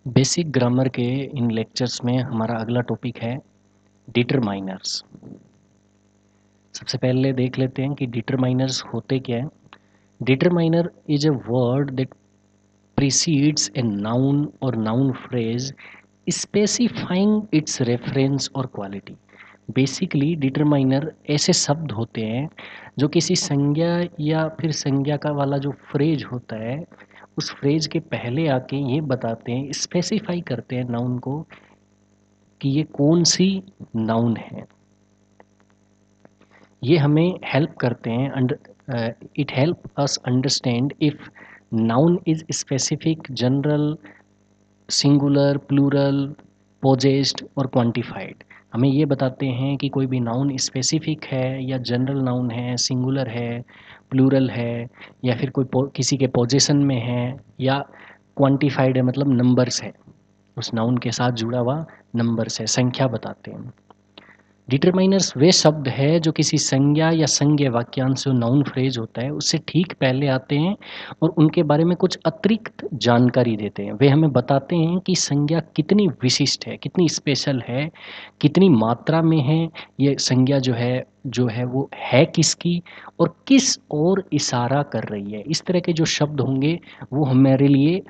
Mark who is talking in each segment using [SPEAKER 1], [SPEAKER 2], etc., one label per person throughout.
[SPEAKER 1] Basic grammar के इन lectures में हमारा अगला टॉपिक है डिटरमाइनर्स। सबसे पहले देख लेते हैं कि डिटरमाइनर्स होते क्या हैं। Determiner is a word that precedes a noun or noun phrase specifying its reference or quality. Basically determiner ऐसे शब्द होते हैं जो किसी संज्ञा या फिर संज्ञा का वाला जो फ्रेज होता है उस फ्रेज के पहले आके ये बताते हैं, स्पेसिफाई करते हैं नाउन को कि ये कौन सी नाउन है। ये हमें हेल्प करते हैं, it help us understand if noun is specific, general, singular, plural, possessed और क्वांटिफाइड। हमें ये बताते हैं कि कोई भी नाउन स्पेसिफिक है या जनरल नाउन है, सिंगुलर है, प्लूरल है, या फिर किसी के पोजेशन में है, या क्वांटिफाइड है मतलब नंबर्स है, उस नाउन के साथ जुड़ा हुआ नंबर्स है, संख्या बताते हैं। डिटरमाइनर्स वे शब्द है जो किसी संज्ञा या संज्ञा वाक्यांश जो नाउन फ्रेज होता है उससे ठीक पहले आते हैं और उनके बारे में कुछ अतिरिक्त जानकारी देते हैं। वे हमें बताते हैं कि संज्ञा कितनी विशिष्ट है, कितनी स्पेशल है, कितनी मात्रा में है, ये संज्ञा जो है वो है किसकी और किस और इशारा कर रही है। इस तरह के जो शब्द होंगे वो हमारे लिए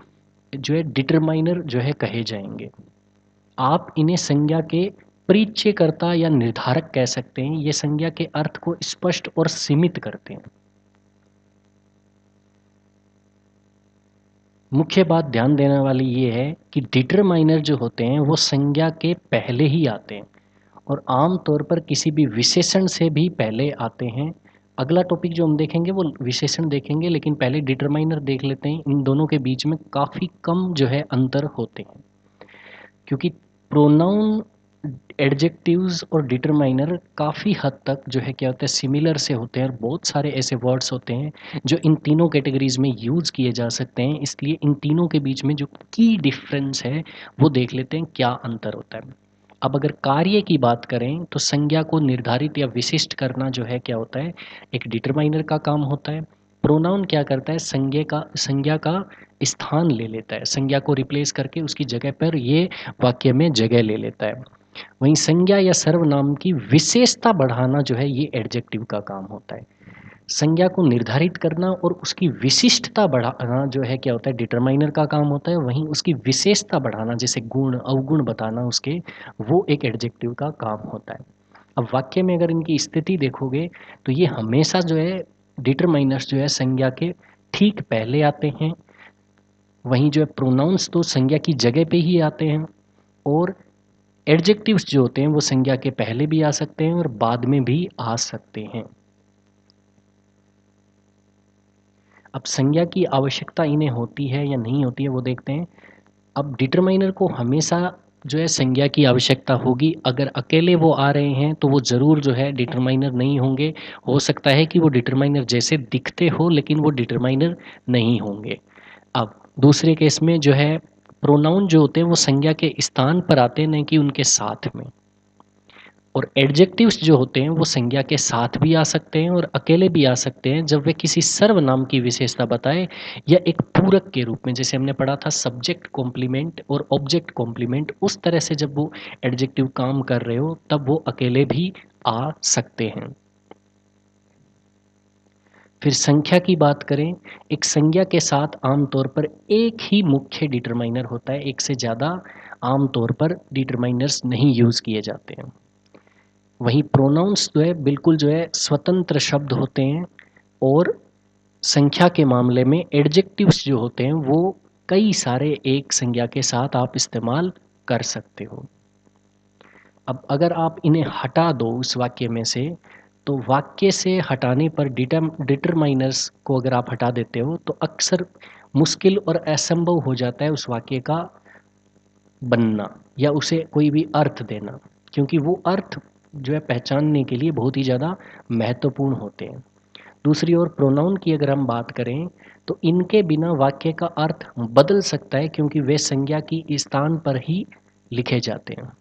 [SPEAKER 1] जो है डिटरमाइनर जो है कहे जाएंगे। आप इन्हें संज्ञा के परिचयकर्ता या निर्धारक कह सकते हैं। ये संज्ञा के अर्थ को स्पष्ट और सीमित करते हैं। मुख्य बात ध्यान देने वाली ये है कि डिटरमाइनर जो होते हैं वो संज्ञा के पहले ही आते हैं और आम तौर पर किसी भी विशेषण से भी पहले आते हैं। अगला टॉपिक जो हम देखेंगे वो विशेषण देखेंगे, लेकिन पहले डिटरमाइनर देख लेते हैं। इन दोनों के बीच में काफ़ी कम जो है अंतर होते हैं, क्योंकि प्रोनाउन, एडजेक्टिव्स और डिटरमाइनर काफ़ी हद तक जो है क्या होता है सिमिलर से होते हैं और बहुत सारे ऐसे वर्ड्स होते हैं जो इन तीनों कैटेगरीज में यूज़ किए जा सकते हैं। इसलिए इन तीनों के बीच में जो की डिफरेंस है वो देख लेते हैं क्या अंतर होता है। अब अगर कार्य की बात करें तो संज्ञा को निर्धारित या विशिष्ट करना जो है क्या होता है, एक डिटरमाइनर का काम होता है। प्रोनाउन क्या करता है, संज्ञा का स्थान ले लेता है, संज्ञा को रिप्लेस करके उसकी जगह पर ये वाक्य में जगह ले लेता है। वहीं संज्ञा या सर्वनाम की विशेषता बढ़ाना जो है ये एडजेक्टिव का काम होता है। संज्ञा को निर्धारित करना और उसकी विशिष्टता बढ़ाना जो है क्या होता है, डिटरमाइनर का काम होता है। वहीं उसकी विशेषता बढ़ाना, जैसे गुण अवगुण बताना उसके, वो एक एडजेक्टिव का काम होता है। अब वाक्य में अगर इनकी स्थिति देखोगे तो ये हमेशा जो है डिटरमाइनर्स जो है संज्ञा के ठीक पहले आते हैं। वहीं जो है प्रोनाउंस तो संज्ञा की जगह पे ही आते हैं, और एडजेक्टिव्स जो होते हैं वो संज्ञा के पहले भी आ सकते हैं और बाद में भी आ सकते हैं। अब संज्ञा की आवश्यकता इन्हें होती है या नहीं होती है वो देखते हैं। अब डिटरमाइनर को हमेशा जो है संज्ञा की आवश्यकता होगी। अगर अकेले वो आ रहे हैं तो वो ज़रूर जो है डिटरमाइनर नहीं होंगे। हो सकता है कि वो डिटरमाइनर जैसे दिखते हो लेकिन वो डिटरमाइनर नहीं होंगे। अब दूसरे केस में जो है प्रोनाउन जो होते हैं वो संज्ञा के स्थान पर आते हैं, नहीं कि उनके साथ में। और एडजेक्टिव्स जो होते हैं वो संज्ञा के साथ भी आ सकते हैं और अकेले भी आ सकते हैं जब वे किसी सर्वनाम की विशेषता बताए या एक पूरक के रूप में। जैसे हमने पढ़ा था सब्जेक्ट कॉम्प्लीमेंट और ऑब्जेक्ट कॉम्प्लीमेंट, उस तरह से जब वो एडजेक्टिव काम कर रहे हो तब वो अकेले भी आ सकते हैं। फिर संख्या की बात करें, एक संज्ञा के साथ आमतौर पर एक ही मुख्य डिटरमाइनर होता है, एक से ज़्यादा आमतौर पर डिटरमाइनर्स नहीं यूज़ किए जाते हैं। वहीं प्रोनाउंस जो है बिल्कुल जो है स्वतंत्र शब्द होते हैं, और संख्या के मामले में एडजेक्टिव्स जो होते हैं वो कई सारे एक संज्ञा के साथ आप इस्तेमाल कर सकते हो। अब अगर आप इन्हें हटा दो उस वाक्य में से, तो वाक्य से हटाने पर डिटरमाइनर्स को अगर आप हटा देते हो तो अक्सर मुश्किल और असंभव हो जाता है उस वाक्य का बनना या उसे कोई भी अर्थ देना, क्योंकि वो अर्थ जो है पहचानने के लिए बहुत ही ज़्यादा महत्वपूर्ण होते हैं। दूसरी ओर प्रोनाउन की अगर हम बात करें तो इनके बिना वाक्य का अर्थ बदल सकता है, क्योंकि वे संज्ञा की स्थान पर ही लिखे जाते हैं।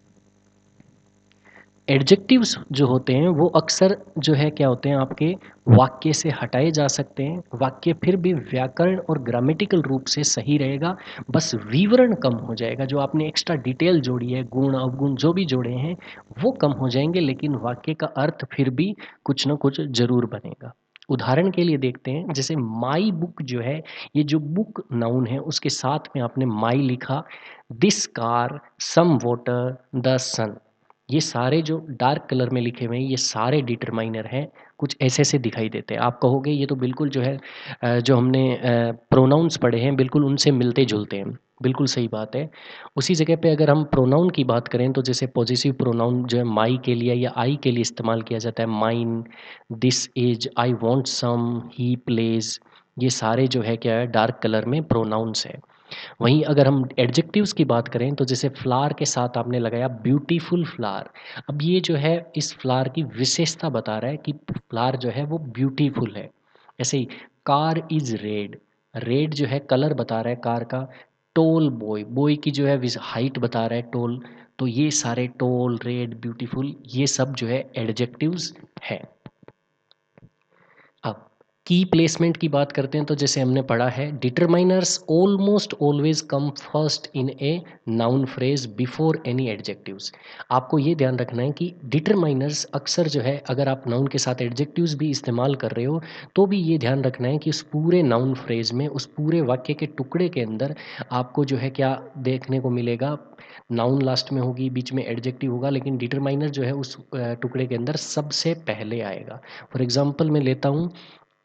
[SPEAKER 1] एडजेक्टिव्स जो होते हैं वो अक्सर जो है क्या होते हैं, आपके वाक्य से हटाए जा सकते हैं। वाक्य फिर भी व्याकरण और ग्रामेटिकल रूप से सही रहेगा, बस विवरण कम हो जाएगा। जो आपने एक्स्ट्रा डिटेल जोड़ी है, गुण अवगुण जो भी जोड़े हैं वो कम हो जाएंगे, लेकिन वाक्य का अर्थ फिर भी कुछ ना कुछ जरूर बनेगा। उदाहरण के लिए देखते हैं, जैसे माई बुक जो है, ये जो बुक नाउन है उसके साथ में आपने माई लिखा, this car, some water, the sun, ये सारे जो डार्क कलर में लिखे हुए हैं ये सारे डिटरमाइनर हैं। कुछ ऐसे ऐसे दिखाई देते हैं। आप कहोगे ये तो बिल्कुल जो है जो हमने प्रोनाउंस पढ़े हैं बिल्कुल उनसे मिलते जुलते हैं। बिल्कुल सही बात है। उसी जगह पे अगर हम प्रोनाउन की बात करें तो जैसे पॉजिटिव प्रोनाउन जो है माई के लिए या आई के लिए इस्तेमाल किया जाता है, mine, this is, I want some, he plays, ये सारे जो है क्या है डार्क कलर में प्रोनाउंस है। वहीं अगर हम एडजेक्टिव्स की बात करें तो जैसे फ्लावर के साथ आपने लगाया ब्यूटीफुल फ्लावर। अब ये जो है इस फ्लावर की विशेषता बता रहा है कि फ्लावर जो है वो ब्यूटीफुल है। ऐसे ही कार इज रेड, रेड जो है कलर बता रहा है कार का। टोल बॉय, बॉय की जो है हाइट बता रहा है टोल। तो ये सारे टोल, रेड, ब्यूटीफुल, ये सब जो है एडजेक्टिव्स है। अब की प्लेसमेंट की बात करते हैं तो जैसे हमने पढ़ा है, determiners almost always come first in a noun phrase before any adjectives. आपको ये ध्यान रखना है कि डिटरमाइनर्स अक्सर जो है अगर आप नाउन के साथ एडजेक्टिव्स भी इस्तेमाल कर रहे हो तो भी ये ध्यान रखना है कि उस पूरे नाउन फ्रेज में, उस पूरे वाक्य के टुकड़े के अंदर आपको जो है क्या देखने को मिलेगा, नाउन लास्ट में होगी, बीच में एडजेक्टिव होगा, लेकिन डिटरमाइनर जो है उस टुकड़े के अंदर सबसे पहले आएगा। फॉर एग्जाम्पल मैं लेता हूँ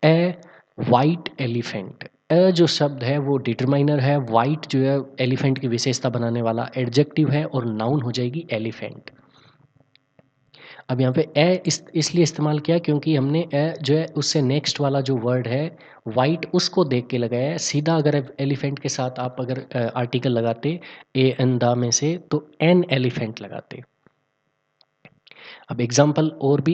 [SPEAKER 1] ए वाइट एलिफेंट। अ जो शब्द है वो डिटरमाइनर है, वाइट जो है एलिफेंट की विशेषता बनाने वाला एडजेक्टिव है और नाउन हो जाएगी एलिफेंट। अब यहाँ पे ए इसलिए इस्तेमाल किया क्योंकि हमने ए जो है उससे नेक्स्ट वाला जो वर्ड है वाइट उसको देख के लगाया है। सीधा अगर एलिफेंट के साथ आप अगर आर्टिकल लगाते ए एन द में से तो एन एलिफेंट लगाते। अब एग्जाम्पल और भी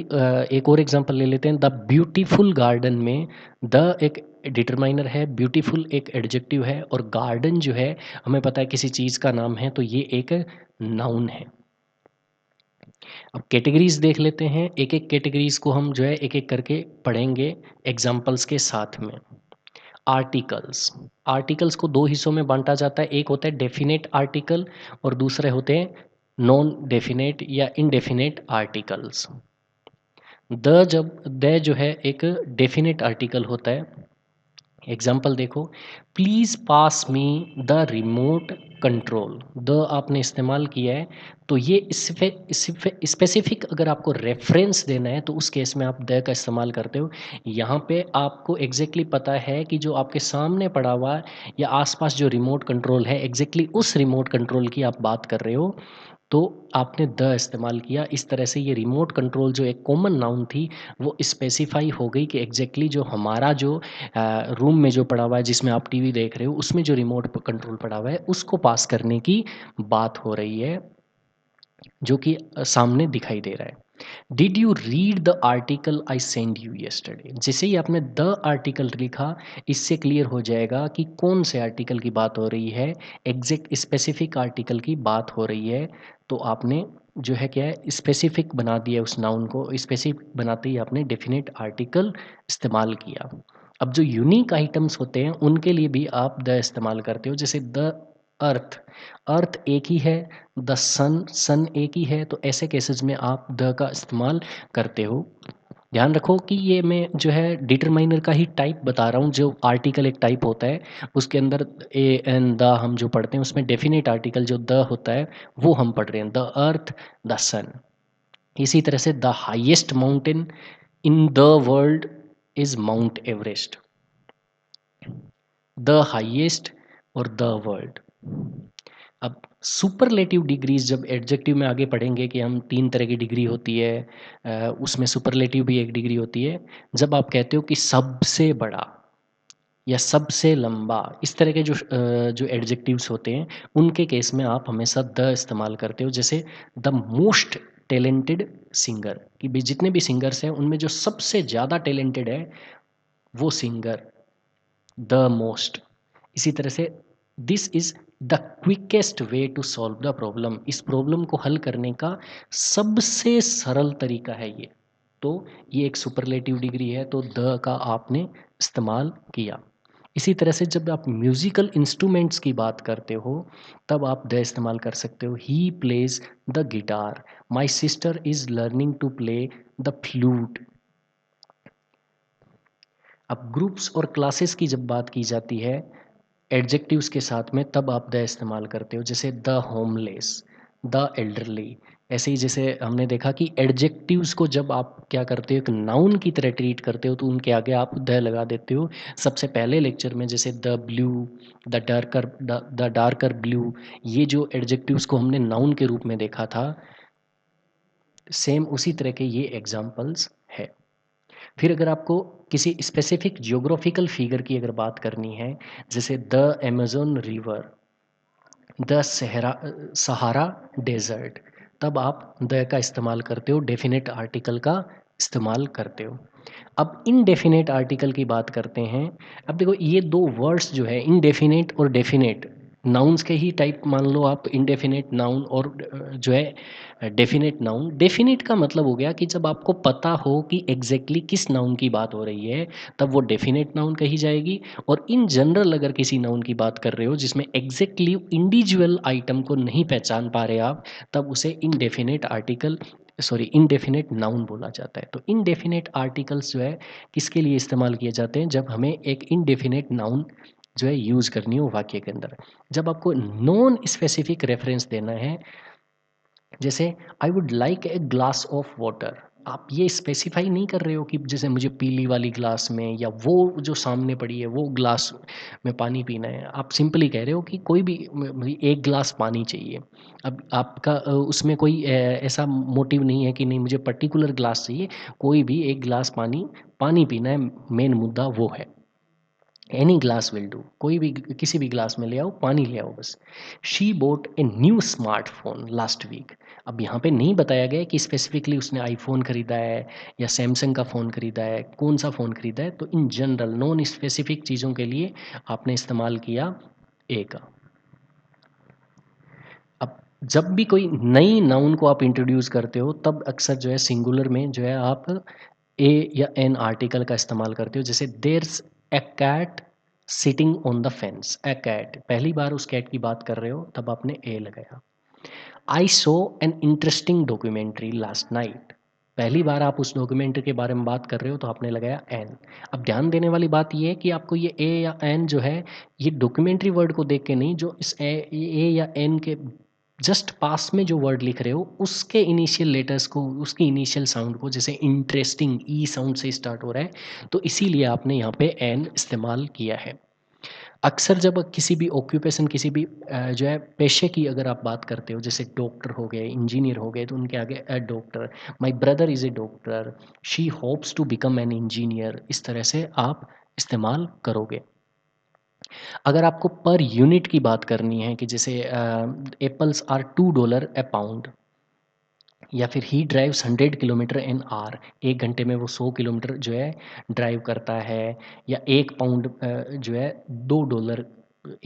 [SPEAKER 1] एक और एग्जाम्पल ले लेते हैं, द ब्यूटीफुल गार्डन में द एक डिटरमाइनर है, ब्यूटीफुल एक एडजेक्टिव है और गार्डन जो है हमें पता है किसी चीज़ का नाम है तो ये एक नाउन है। अब कैटेगरीज देख लेते हैं, एक एक कैटेगरीज को हम जो है एक एक करके पढ़ेंगे एग्जाम्पल्स के साथ में। आर्टिकल्स, आर्टिकल्स को दो हिस्सों में बांटा जाता है, एक होता है डेफिनेट आर्टिकल और दूसरे होते हैं नॉन डेफिनेट या इनडेफिनेट आर्टिकल्स। द जब द जो है एक डेफिनेट आर्टिकल होता है। एग्जाम्पल देखो, please pass me the remote control, the आपने इस्तेमाल किया है तो ये स्पेसिफिक अगर आपको रेफरेंस देना है तो उस केस में आप द का इस्तेमाल करते हो। यहाँ पे आपको एग्जैक्टली पता है कि जो आपके सामने पड़ा हुआ या आसपास जो रिमोट कंट्रोल है एग्जैक्टली उस रिमोट कंट्रोल की आप बात कर रहे हो तो आपने द इस्तेमाल किया। इस तरह से ये रिमोट कंट्रोल जो एक कॉमन नाउन थी वो स्पेसिफाई हो गई कि एग्जैक्टली जो हमारा जो रूम में जो पड़ा हुआ है जिसमें आप टीवी देख रहे हो उसमें जो रिमोट कंट्रोल पड़ा हुआ है उसको पास करने की बात हो रही है, जो कि सामने दिखाई दे रहा है। Did you read the article I send you yesterday, जैसे ही आपने द आर्टिकल लिखा इससे क्लियर हो जाएगा कि कौन से आर्टिकल की बात हो रही है, एग्जैक्ट स्पेसिफिक आर्टिकल की बात हो रही है। तो आपने जो है क्या है स्पेसिफिक बना दिया, उस नाउन को स्पेसिफिक बनाते ही आपने डेफिनेट आर्टिकल इस्तेमाल किया। अब जो यूनिक आइटम्स होते हैं उनके लिए भी आप द इस्तेमाल करते हो, जैसे द अर्थ, अर्थ एक ही है, द सन, सन एक ही है, तो ऐसे केसेस में आप द का इस्तेमाल करते हो। ध्यान रखो कि ये मैं जो है डिटरमाइनर का ही टाइप बता रहा हूँ, जो आर्टिकल एक टाइप होता है उसके अंदर ए एन द हम जो पढ़ते हैं उसमें डेफिनेट आर्टिकल जो द होता है वो हम पढ़ रहे हैं, द अर्थ, द सन। इसी तरह से the highest mountain in the world is mount Everest, the highest और द वर्ल्ड। अब सुपरलेटिव डिग्रीज जब एडजेक्टिव में आगे पढ़ेंगे कि हम तीन तरह की डिग्री होती है, उसमें सुपरलेटिव भी एक डिग्री होती है। जब आप कहते हो कि सबसे बड़ा या सबसे लंबा, इस तरह के जो एडजेक्टिव्स होते हैं उनके केस में आप हमेशा द इस्तेमाल करते हो। जैसे द मोस्ट टैलेंटेड सिंगर, कि भाई जितने भी सिंगर्स हैं उनमें जो सबसे ज़्यादा टैलेंटेड है वो सिंगर, द मोस्ट। इसी तरह से this is the quickest way to solve the problem. इस प्रॉब्लम को हल करने का सबसे सरल तरीका है ये। तो ये एक सुपरलेटिव डिग्री है, तो द का आपने इस्तेमाल किया। इसी तरह से जब आप म्यूजिकल इंस्ट्रूमेंट्स की बात करते हो तब आप द इस्तेमाल कर सकते हो। He plays the guitar, my sister is learning to play the flute. अब ग्रुप्स और क्लासेस की जब बात की जाती है एडजेक्टिव्स के साथ में, तब आप द इस्तेमाल करते हो, जैसे द होमलेस, द एल्डरली। ऐसे ही जैसे हमने देखा कि एडजेक्टिव्स को जब आप क्या करते हो, एक नाउन की तरह ट्रीट करते हो, तो उनके आगे आप द लगा देते हो। सबसे पहले लेक्चर में जैसे the blue, the darker blue, ये जो एडजेक्टिव्स को हमने नाउन के रूप में देखा था, सेम उसी तरह के ये एग्जाम्पल्स है। फिर अगर आपको किसी स्पेसिफिक जियोग्राफिकल फिगर की अगर बात करनी है, जैसे the Amazon river, the Sahara desert, तब आप द का इस्तेमाल करते हो, डेफिनेट आर्टिकल का इस्तेमाल करते हो। अब इनडेफिनेट आर्टिकल की बात करते हैं। अब देखो ये दो वर्ड्स जो है इनडेफिनेट और डेफिनेट, नाउन्स के ही टाइप मान लो आप, इनडेफिनेट नाउन और जो है डेफिनेट नाउन। डेफिनेट का मतलब हो गया कि जब आपको पता हो कि एग्जैक्टली किस नाउन की बात हो रही है, तब वो डेफिनेट नाउन कही जाएगी। और इन जनरल अगर किसी नाउन की बात कर रहे हो जिसमें एग्जैक्टली इंडिविजुअल आइटम को नहीं पहचान पा रहे आप, तब उसे indefinite article, sorry indefinite noun बोला जाता है। तो इनडेफिनेट आर्टिकल्स जो है किसके लिए इस्तेमाल किए जाते हैं, जब हमें एक इनडेफिनेट नाउन जो है यूज़ करनी हो वाक्य के अंदर। जब आपको नॉन स्पेसिफिक रेफरेंस देना है, जैसे I would like a glass of water, आप ये स्पेसिफाई नहीं कर रहे हो कि जैसे मुझे पीली वाली ग्लास में या वो जो सामने पड़ी है वो ग्लास में पानी पीना है। आप सिंपली कह रहे हो कि कोई भी मुझे एक ग्लास पानी चाहिए। अब आपका उसमें कोई ऐसा मोटिव नहीं है कि नहीं मुझे पर्टिकुलर ग्लास चाहिए, कोई भी एक ग्लास पानी, पानी पीना है, मेन मुद्दा वो है। एनी ग्लास विल डू, कोई भी किसी भी ग्लास में ले आओ, पानी ले आओ बस। She bought a new smartphone last week. अब यहाँ पे नहीं बताया गया कि स्पेसिफिकली उसने आईफोन खरीदा है या सैमसंग का फ़ोन खरीदा है, कौन सा फ़ोन खरीदा है। तो इन जनरल नॉन स्पेसिफिक चीज़ों के लिए आपने इस्तेमाल किया ए का। अब जब भी कोई नई नाउन को आप इंट्रोड्यूस करते हो तब अक्सर जो है सिंगुलर में जो है आप ए या एन आर्टिकल का इस्तेमाल करते हो। जैसे there's a cat sitting on the fence, a cat, पहली बार उस कैट की बात कर रहे हो तब आपने ए लगाया। I saw an interesting documentary last night, पहली बार आप उस डॉक्यूमेंट्री के बारे में बात कर रहे हो तो आपने लगाया एन। अब ध्यान देने वाली बात ये है कि आपको ये ए या एन जो है, ये डॉक्यूमेंट्री वर्ड को देख के नहीं, जो इस ए या एन के जस्ट पास में जो वर्ड लिख रहे हो उसके इनिशियल लेटर्स को, उसकी इनिशियल साउंड को, जैसे इंटरेस्टिंग ई साउंड से स्टार्ट हो रहा है, तो इसीलिए आपने यहाँ पे एन इस्तेमाल किया है। अक्सर जब किसी भी ऑक्यूपेशन, किसी भी जो है पेशे की अगर आप बात करते हो, जैसे डॉक्टर हो गए, इंजीनियर हो गए, तो उनके आगे a doctor, my brother is a doctor, she hopes to become an engineer, इस तरह से आप इस्तेमाल करोगे। अगर आपको पर यूनिट की बात करनी है कि जैसे एप्पल्स आर $2 ए पाउंड, या फिर he drives 100 kilometre in hour, 1 घंटे में वो 100 किलोमीटर जो है ड्राइव करता है। या 1 पाउंड जो है $2,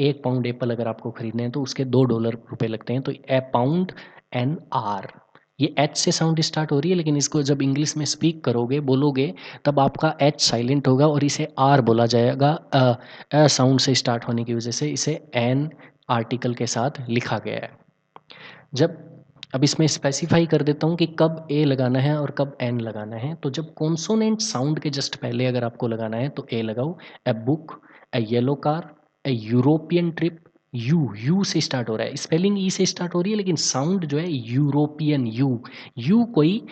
[SPEAKER 1] 1 पाउंड एप्पल अगर आपको खरीदने हैं तो उसके $2 रुपए लगते हैं। तो ए पाउंड एन आर, ये एच से साउंड स्टार्ट हो रही है, लेकिन इसको जब इंग्लिश में स्पीक करोगे, बोलोगे, तब आपका एच साइलेंट होगा और इसे आर बोला जाएगा। साउंड से स्टार्ट होने की वजह से इसे एन आर्टिकल के साथ लिखा गया है। जब, अब इसमें स्पेसिफाई कर देता हूँ कि कब ए लगाना है और कब एन लगाना है। तो जब कॉन्सोनेंट साउंड के जस्ट पहले अगर आपको लगाना है तो ए लगाओ। A book, A yellow car, A European trip, you से स्टार्ट हो रहा है, स्पेलिंग ई से स्टार्ट हो रही है, लेकिन साउंड जो है यूरोपियन, यू कोई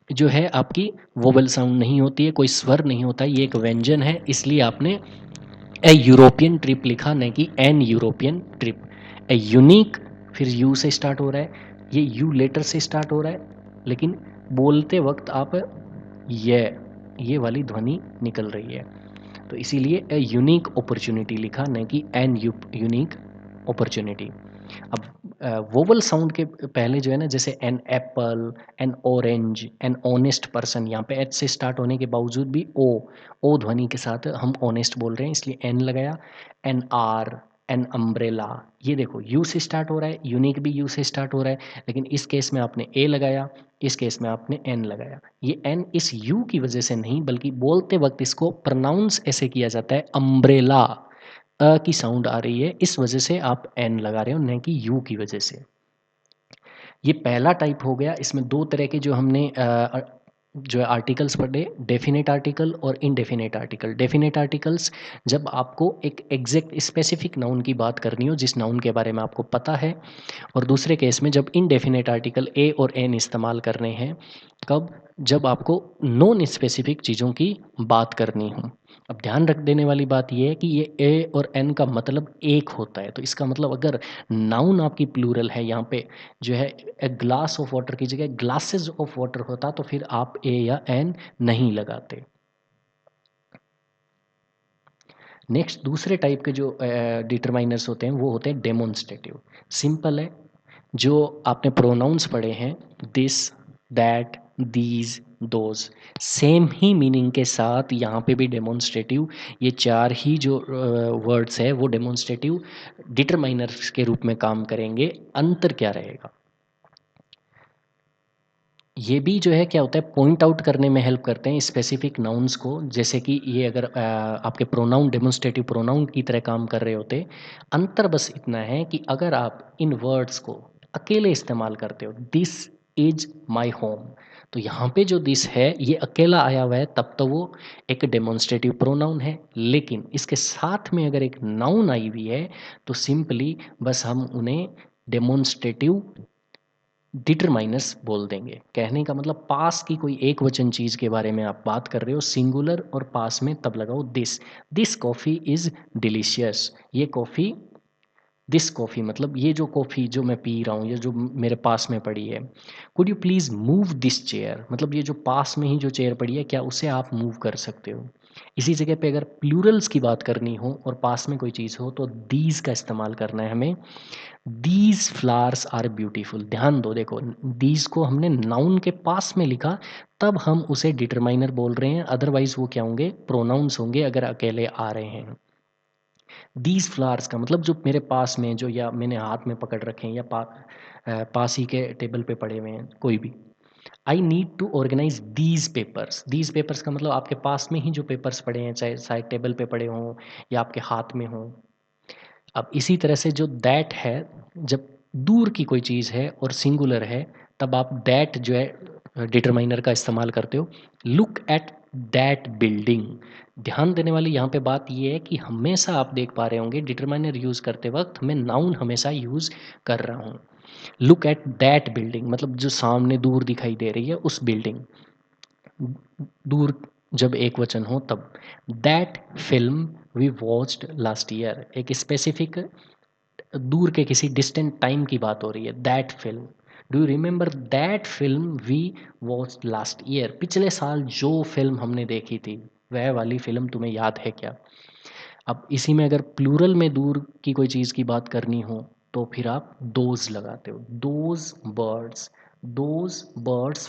[SPEAKER 1] जो है आपकी वोवेल साउंड नहीं होती है, कोई स्वर नहीं होता है, ये एक व्यंजन है, इसलिए आपने ए यूरोपियन ट्रिप लिखा, नहीं कि an European trip. A unique, फिर यू से स्टार्ट हो रहा है, ये यू लेटर से स्टार्ट हो रहा है, लेकिन बोलते वक्त आप ये वाली ध्वनि निकल रही है, तो इसीलिए ए यूनिक अपॉर्चुनिटी लिखा, नहीं कि एन यूनिक अपॉर्चुनिटी। अब वोवल साउंड के पहले जो है ना, जैसे an apple, an orange, an honest person, यहाँ पे एच से स्टार्ट होने के बावजूद भी ओ ध्वनि के साथ हम ऑनेस्ट बोल रहे हैं, इसलिए एन लगाया। An R, an umbrella. ये देखो यू से स्टार्ट हो रहा है, यूनिक भी यू से स्टार्ट हो रहा है, लेकिन इस केस में आपने ए लगाया, इस केस में आपने एन लगाया। ये एन इस यू की वजह से नहीं, बल्कि बोलते वक्त इसको प्रोनाउंस ऐसे किया जाता है अम्ब्रेला, अ की साउंड आ रही है, इस वजह से आप एन लगा रहे हो, न कि यू की वजह से। ये पहला टाइप हो गया। इसमें दो तरह के जो हमने जो है आर्टिकल्स पढ़े, डेफिनेट आर्टिकल और इनडेफिनेट आर्टिकल। डेफिनेट आर्टिकल्स जब आपको एक एग्जैक्ट स्पेसिफिक नाउन की बात करनी हो, जिस नाउन के बारे में आपको पता है, और दूसरे केस में जब इनडेफिनेट आर्टिकल ए और एन इस्तेमाल करने हैं, कब, जब आपको नॉन स्पेसिफिक चीज़ों की बात करनी हो। अब ध्यान रख देने वाली बात यह है कि ये ए और एन का मतलब एक होता है, तो इसका मतलब अगर नाउन आपकी प्लूरल है, यहाँ पे जो है ए ग्लास ऑफ वाटर की जगह ग्लासेस ऑफ वाटर होता, तो फिर आप ए या एन नहीं लगाते। नेक्स्ट दूसरे टाइप के जो डिटरमाइनर्स होते हैं वो होते हैं डेमोन्स्ट्रेटिव। सिंपल है, जो आपने प्रोनाउंस पढ़े हैं, this, that, these, those, same he meaning के साथ यहाँ पे भी डेमोन्स्ट्रेटिव, ये चार ही जो वर्ड्स है वो डेमोन्स्ट्रेटिव डिटरमाइनर्स के रूप में काम करेंगे। अंतर क्या रहेगा, ये भी जो है क्या होता है, पॉइंट आउट करने में हेल्प करते हैं स्पेसिफिक नाउन्स को। जैसे कि ये अगर आपके प्रोनाउन डेमोन्स्ट्रेटिव प्रोनाउन की तरह काम कर रहे होते। अंतर बस इतना है कि अगर आप इन वर्ड्स को अकेले इस्तेमाल करते हो, दिस इज माई होम, तो यहाँ पे जो दिस है ये अकेला आया हुआ है, तब तो वो एक डेमोन्स्ट्रेटिव प्रोनाउन है। लेकिन इसके साथ में अगर एक नाउन आई हुई है, तो सिंपली बस हम उन्हें डेमोन्स्ट्रेटिव डिटरमाइनर्स बोल देंगे। कहने का मतलब पास की कोई एक वचन चीज़ के बारे में आप बात कर रहे हो, सिंगुलर और पास में, तब लगाओ this. This coffee is delicious, ये कॉफ़ी, दिस कॉफ़ी मतलब ये जो कॉफ़ी जो मैं पी रहा हूँ, ये जो मेरे पास में पड़ी है। Could you please move this chair, मतलब ये जो पास में ही जो चेयर पड़ी है, क्या उसे आप मूव कर सकते हो। इसी जगह पे अगर प्लूरल्स की बात करनी हो और पास में कोई चीज़ हो, तो दीज का इस्तेमाल करना है हमें। These flowers are beautiful. ध्यान दो, देखो दीज को हमने नाउन के पास में लिखा, तब हम उसे डिटरमाइनर बोल रहे हैं, अदरवाइज वो क्या होंगे, प्रोनाउंस होंगे अगर अकेले आ रहे हैं। दीज फ्लावर्स का मतलब जो मेरे पास में, जो या मैंने हाथ में पकड़ रखे हैं, या पास ही के टेबल पे पड़े हुए हैं कोई भी। I need to organize these papers. These papers का मतलब आपके पास में ही जो पेपर्स पड़े हैं, चाहे शायद टेबल पे पड़े हों या आपके हाथ में हों। अब इसी तरह से जो दैट है, जब दूर की कोई चीज़ है और सिंगुलर है, तब आप दैट जो है डिटरमाइनर का इस्तेमाल करते हो। Look at that building. ध्यान देने वाली यहाँ पे बात ये है कि हमेशा आप देख पा रहे होंगे डिटरमाइनर यूज़ करते वक्त मैं नाउन हमेशा यूज़ कर रहा हूँ। लुक एट दैट बिल्डिंग मतलब जो सामने दूर दिखाई दे रही है उस बिल्डिंग, दूर जब एक वचन हो तब। That film we watched last year, एक स्पेसिफिक दूर के किसी डिस्टेंट टाइम की बात हो रही है। That film, do you remember that film we watched last year, पिछले साल जो फिल्म हमने देखी थी वह वाली फिल्म तुम्हें याद है क्या। अब इसी में अगर प्लूरल में दूर की कोई चीज़ की बात करनी हो, तो फिर आप दोज लगाते हो। Birds those birds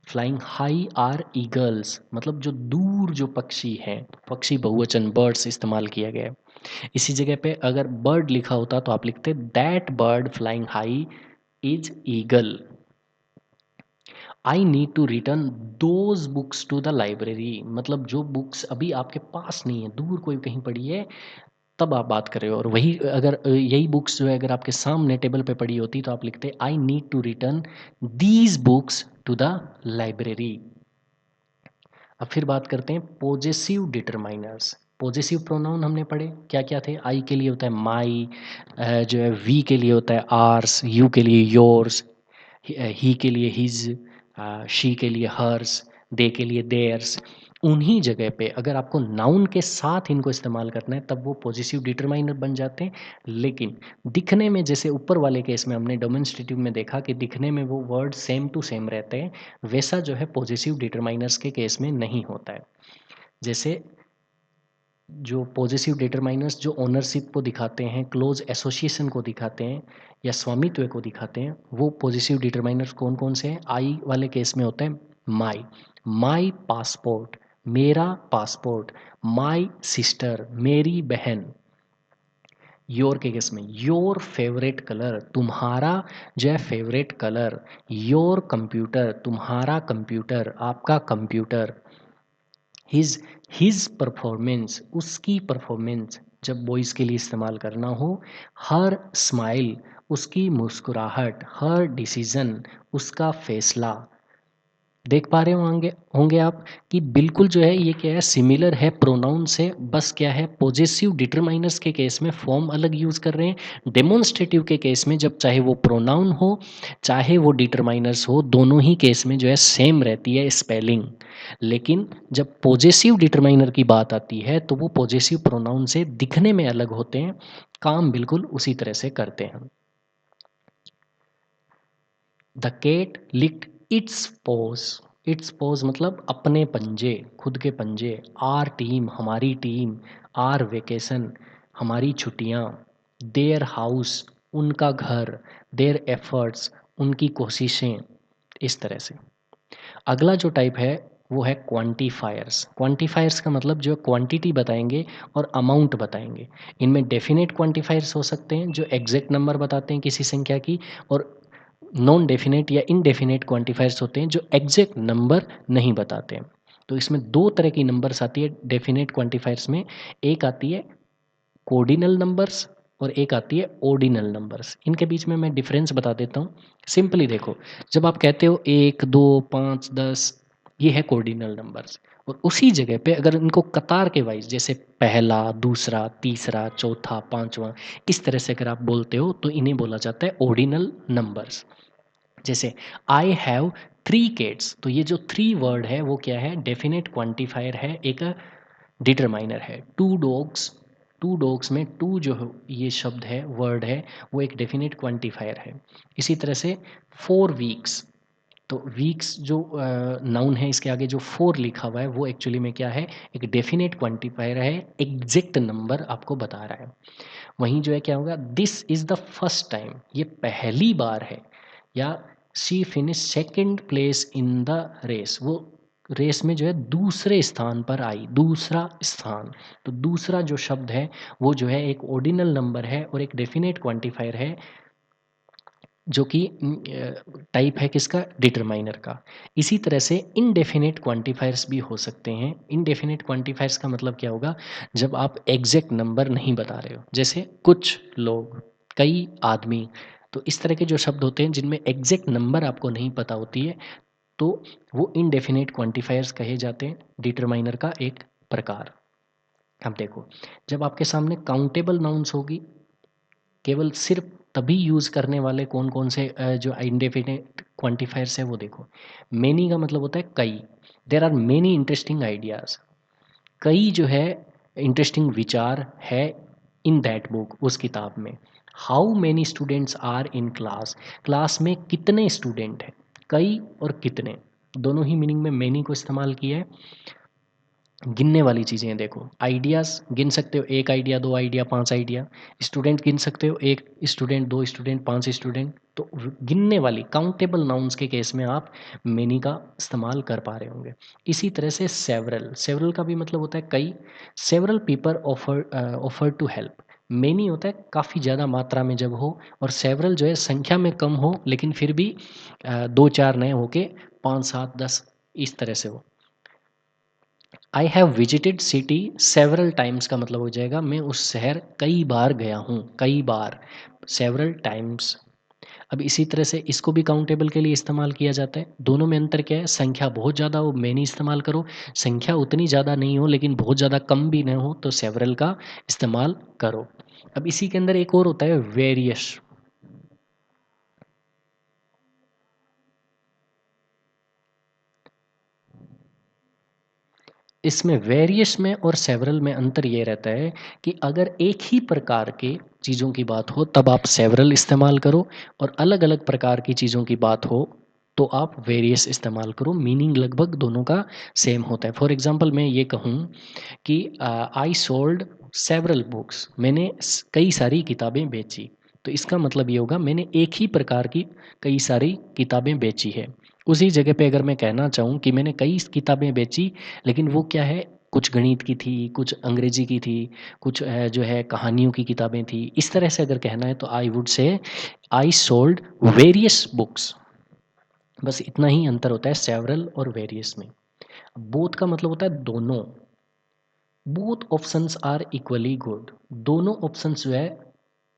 [SPEAKER 1] flying high are eagles, मतलब जो दूर जो पक्षी हैं, पक्षी बहुवचन बर्ड्स इस्तेमाल किया गया है। इसी जगह पे अगर बर्ड लिखा होता तो आप लिखते that bird flying high is eagle. I need to return those books to the library, मतलब जो बुक्स अभी आपके पास नहीं है, दूर कोई कहीं पड़ी है, तब आप बात कर रहे हो। और वही अगर यही बुक्स जो है अगर आपके सामने टेबल पे पड़ी होती, तो आप लिखते I need to return these books to the library. अब फिर बात करते हैं पॉजेसिव डिटरमाइनर्स। पॉजेसिव प्रोनाउन हमने पढ़े क्या क्या थे। आई के लिए होता है माई, जो है वी के लिए होता है आर्स, यू के लिए योर्स, ही के लिए हिज, शी के लिए हर्स, दे के लिए देयर्स। उन्हीं जगह पे अगर आपको नाउन के साथ इनको इस्तेमाल करना है, तब वो पॉजिटिव डिटरमाइनर बन जाते हैं। लेकिन दिखने में, जैसे ऊपर वाले केस में हमने डेमोन्स्ट्रेटिव में देखा कि दिखने में वो वर्ड सेम टू सेम रहते हैं, वैसा जो है पॉजिटिव डिटरमाइनर्स के केस में नहीं होता है। जैसे जो पॉजिटिव डिटरमाइनर्स जो ओनरशिप को दिखाते हैं, क्लोज एसोसिएशन को दिखाते हैं, या स्वामित्व को दिखाते हैं, वो पॉजिटिव डिटरमाइनर्स कौन कौन से हैं। आई वाले केस में होता है माई, माई पासपोर्ट, मेरा पासपोर्ट, माई सिस्टर, मेरी बहन। योर के केस में योर फेवरेट कलर, तुम्हारा जो है फेवरेट कलर, योर कंप्यूटर, तुम्हारा कंप्यूटर, आपका कंप्यूटर, हिज हिज परफॉर्मेंस, उसकी परफॉर्मेंस जब बॉयज़ के लिए इस्तेमाल करना हो, हर स्माइल, उसकी मुस्कुराहट, हर डिसीजन, उसका फैसला। देख पा रहे होंगे होंगे आप कि बिल्कुल जो है ये क्या है, सिमिलर है प्रोनाउन से, बस क्या है पॉजेसिव डिटरमाइनर्स के केस में फॉर्म अलग यूज़ कर रहे हैं, डेमोन्स्ट्रेटिव के केस में जब चाहे वो प्रोनाउन हो चाहे वो डिटरमाइनर्स हो, दोनों ही केस में जो है सेम रहती है स्पेलिंग। लेकिन जब पॉजेसिव डिटरमाइनर की बात आती है तो वो पॉजेसिव प्रोनाउन से दिखने में अलग होते हैं, काम बिल्कुल उसी तरह से करते हैं। The cat licked its paws, its paws मतलब अपने पंजे, खुद के पंजे। आर टीम, हमारी टीम। आर वेकेशन, हमारी छुट्टियाँ। देयर हाउस, उनका घर। देयर एफर्ट्स, उनकी कोशिशें। इस तरह से अगला जो टाइप है वो है क्वांटिफायर्स। क्वांटिफायर्स का मतलब जो क्वांटिटी बताएंगे और अमाउंट बताएंगे। इनमें डेफिनेट क्वांटिफायर्स हो सकते हैं जो एग्जैक्ट नंबर बताते हैं किसी संख्या की, और नॉन डेफिनेट या इनडेफिनेट क्वांटिफायर्स होते हैं जो एग्जैक्ट नंबर नहीं बताते हैं। तो इसमें दो तरह की नंबर्स आती है डेफिनेट क्वांटिफायर्स में, एक आती है कोऑर्डिनल नंबर्स और एक आती है ऑर्डिनल नंबर्स। इनके बीच में मैं डिफरेंस बता देता हूँ। सिंपली देखो, जब आप कहते हो 1 2 5 10, ये है कोऑर्डिनल नंबर्स, और उसी जगह पे अगर इनको कतार के वाइज जैसे पहला, दूसरा, तीसरा, चौथा, पांचवा, इस तरह से अगर आप बोलते हो तो इन्हें बोला जाता है ऑर्डिनल नंबर्स। जैसे आई हैव 3 किड्स, तो ये जो 3 वर्ड है वो क्या है, डेफिनेट क्वांटिफायर है, एक डिटरमाइनर है। 2 डॉग्स, 2 डॉग्स में 2 जो ये शब्द है, वर्ड है, वो एक डेफिनेट क्वांटिफायर है। इसी तरह से 4 वीक्स, तो वीक्स जो नाउन है इसके आगे जो 4 लिखा हुआ है वो एक्चुअली में क्या है, एक डेफिनेट क्वांटिफायर है, एग्जैक्ट नंबर आपको बता रहा है। वहीं जो है क्या होगा, this is the first time, ये पहली बार है, या she finish second place in the race, वो रेस में जो है दूसरे स्थान पर आई, दूसरा स्थान। तो दूसरा जो शब्द है वो जो है एक ऑर्डिनल नंबर है और एक डेफिनेट क्वांटिफायर है, जो कि टाइप है किसका, डिटरमाइनर का। इसी तरह से इनडेफिनेट क्वांटिफायर्स भी हो सकते हैं। इनडेफिनेट क्वांटिफायर्स का मतलब क्या होगा, जब आप एग्जैक्ट नंबर नहीं बता रहे हो, जैसे कुछ लोग, कई आदमी। तो इस तरह के जो शब्द होते हैं जिनमें एग्जैक्ट नंबर आपको नहीं पता होती है, तो वो इनडेफिनेट क्वांटिफायर्स कहे जाते हैं, डिटरमाइनर का एक प्रकार। अब देखो, जब आपके सामने काउंटेबल नाउन्स होगी, केवल सिर्फ तभी यूज़ करने वाले कौन कौन से जो इंडेफिनिट क्वांटिफायर्स है वो देखो। मेनी का मतलब होता है कई, there are many interesting ideas, कई जो है इंटरेस्टिंग विचार है इन दैट बुक, उस किताब में। How many students are in class, class में कितने स्टूडेंट हैं, कई और कितने, दोनों ही मीनिंग में मेनी को इस्तेमाल किया है। गिनने वाली चीज़ें हैं देखो, आइडियाज़ गिन सकते हो, 1 आइडिया, 2 आइडिया, 5 आइडिया। स्टूडेंट गिन सकते हो, 1 स्टूडेंट, 2 स्टूडेंट, 5 स्टूडेंट। तो गिनने वाली काउंटेबल नाउन्स के केस में आप मेनी का इस्तेमाल कर पा रहे होंगे। इसी तरह से सेवरल, सेवरल का भी मतलब होता है कई। Several people offer to help. Many होता है काफ़ी ज़्यादा मात्रा में जब हो, और सेवरल जो है संख्या में कम हो लेकिन फिर भी 2 4 नए होके 5 7 10 इस तरह से हो। I have visited city several times का मतलब हो जाएगा मैं उस शहर कई बार गया हूँ, कई बार, सेवरल टाइम्स। अब इसी तरह से इसको भी काउंटेबल के लिए इस्तेमाल किया जाता है। दोनों में अंतर क्या है, संख्या बहुत ज़्यादा हो मैनी इस्तेमाल करो, संख्या उतनी ज़्यादा नहीं हो लेकिन बहुत ज़्यादा कम भी ना हो तो सेवरल का इस्तेमाल करो। अब इसी के अंदर एक और होता है वेरियस। इसमें वेरियस में और सेवरल में अंतर ये रहता है कि अगर एक ही प्रकार के चीज़ों की बात हो तब आप सेवरल इस्तेमाल करो, और अलग अलग प्रकार की चीज़ों की बात हो तो आप वेरियस इस्तेमाल करो। मीनिंग लगभग दोनों का सेम होता है। फॉर एग्जांपल मैं ये कहूँ कि आई सोल्ड सेवरल बुक्स, मैंने कई सारी किताबें बेची, तो इसका मतलब ये होगा मैंने एक ही प्रकार की कई सारी किताबें बेची है। उसी जगह पे अगर मैं कहना चाहूँ कि मैंने कई किताबें बेची, लेकिन वो क्या है, कुछ गणित की थी, कुछ अंग्रेजी की थी, कुछ जो है कहानियों की किताबें थी। इस तरह से अगर कहना है तो I would say I sold various books. बस इतना ही अंतर होता है सेवरल और वेरियस में। बोथ का मतलब होता है दोनों। Both options are equally good. दोनों ऑप्शंस जो है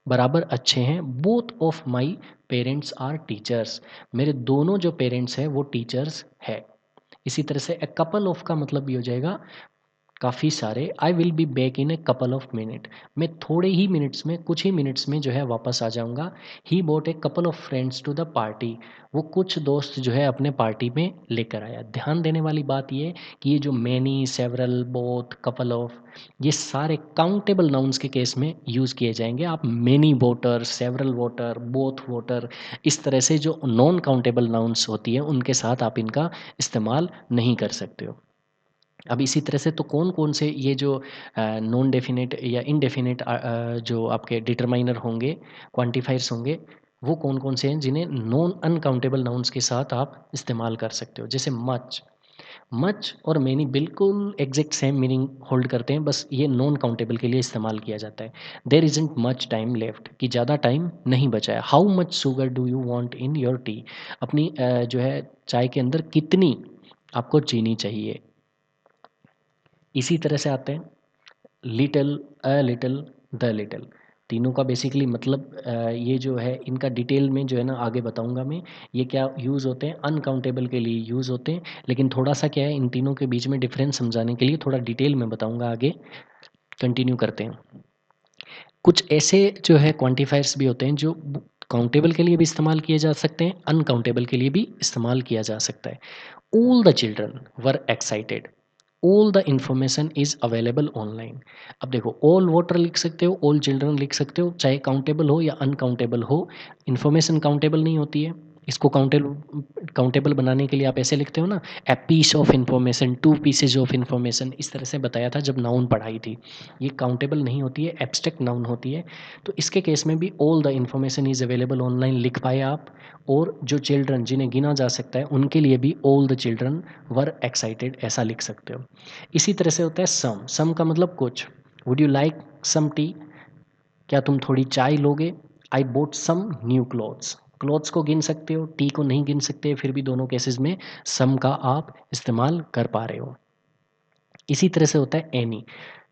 [SPEAKER 1] बराबर अच्छे हैं। Both of my parents are teachers. मेरे दोनों जो पेरेंट्स हैं वो टीचर्स है। इसी तरह से ए कपल ऑफ का मतलब भी हो जाएगा काफ़ी सारे। I will be back in A couple of minute. मैं थोड़े ही मिनट्स में, कुछ ही मिनट्स में जो है वापस आ जाऊंगा। He bought a couple of friends to the party. वो कुछ दोस्त जो है अपने पार्टी में लेकर आया। ध्यान देने वाली बात ये कि ये जो many, several, both, couple of, ये सारे काउंटेबल नाउन्स के केस में यूज़ किए जाएंगे। आप many voter, several voter, both voter, इस तरह से जो नॉन काउंटेबल नाउन्स होती है उनके साथ आप इनका इस्तेमाल नहीं कर सकते हो। अब इसी तरह से तो कौन कौन से ये जो नॉन डेफिनेट या इनडेफिनेट जो आपके डिटरमाइनर होंगे, क्वांटिफायर्स होंगे, वो कौन कौन से हैं जिन्हें नॉन अनकाउंटेबल नाउन्स के साथ आप इस्तेमाल कर सकते हो। जैसे मच, मच और मैनी बिल्कुल एग्जैक्ट सेम मीनिंग होल्ड करते हैं, बस ये नॉन काउंटेबल के लिए इस्तेमाल किया जाता है। देर इजेंट मच टाइम लेफ्ट, कि ज़्यादा टाइम नहीं बचा है। How much sugar do you want in your T, अपनी जो है चाय के अंदर कितनी आपको चीनी चाहिए। इसी तरह से आते हैं little, a little, the little. तीनों का बेसिकली मतलब ये जो है इनका डिटेल में जो है ना आगे बताऊंगा मैं। ये क्या यूज़ होते हैं, अनकाउंटेबल के लिए यूज़ होते हैं। लेकिन थोड़ा सा क्या है, इन तीनों के बीच में डिफरेंस समझाने के लिए थोड़ा डिटेल में बताऊंगा आगे। कंटिन्यू करते हैं। कुछ ऐसे जो है क्वांटिफायर्स भी होते हैं जो काउंटेबल के लिए भी इस्तेमाल किए जा सकते हैं, अनकाउंटेबल के लिए भी इस्तेमाल किया जा सकता है। All the children were excited, all the information is available online. अब देखो, ऑल वोटर लिख सकते हो, ऑल चिल्ड्रन लिख सकते हो, चाहे काउंटेबल हो या अनकाउंटेबल हो। इन्फॉर्मेशन काउंटेबल नहीं होती है। इसको काउंटेबल काउंटेबल बनाने के लिए आप ऐसे लिखते हो ना, a piece of information, two pieces of information, इस तरह से बताया था जब नाउन पढ़ाई थी। ये काउंटेबल नहीं होती है, एब्स्ट्रैक्ट नाउन होती है। तो इसके केस में भी all the information is available online लिख पाए आप। और जो चिल्ड्रन जिन्हें गिना जा सकता है उनके लिए भी all the children were excited ऐसा लिख सकते हो। इसी तरह से होता है सम। सम का मतलब कुछ। Would you like some tea, क्या तुम थोड़ी चाय लोगे। I bought some new clothes, clothes को गिन सकते हो, टी को नहीं गिन सकते, फिर भी दोनों केसेस में सम का आप इस्तेमाल कर पा रहे हो। इसी तरह से होता है any.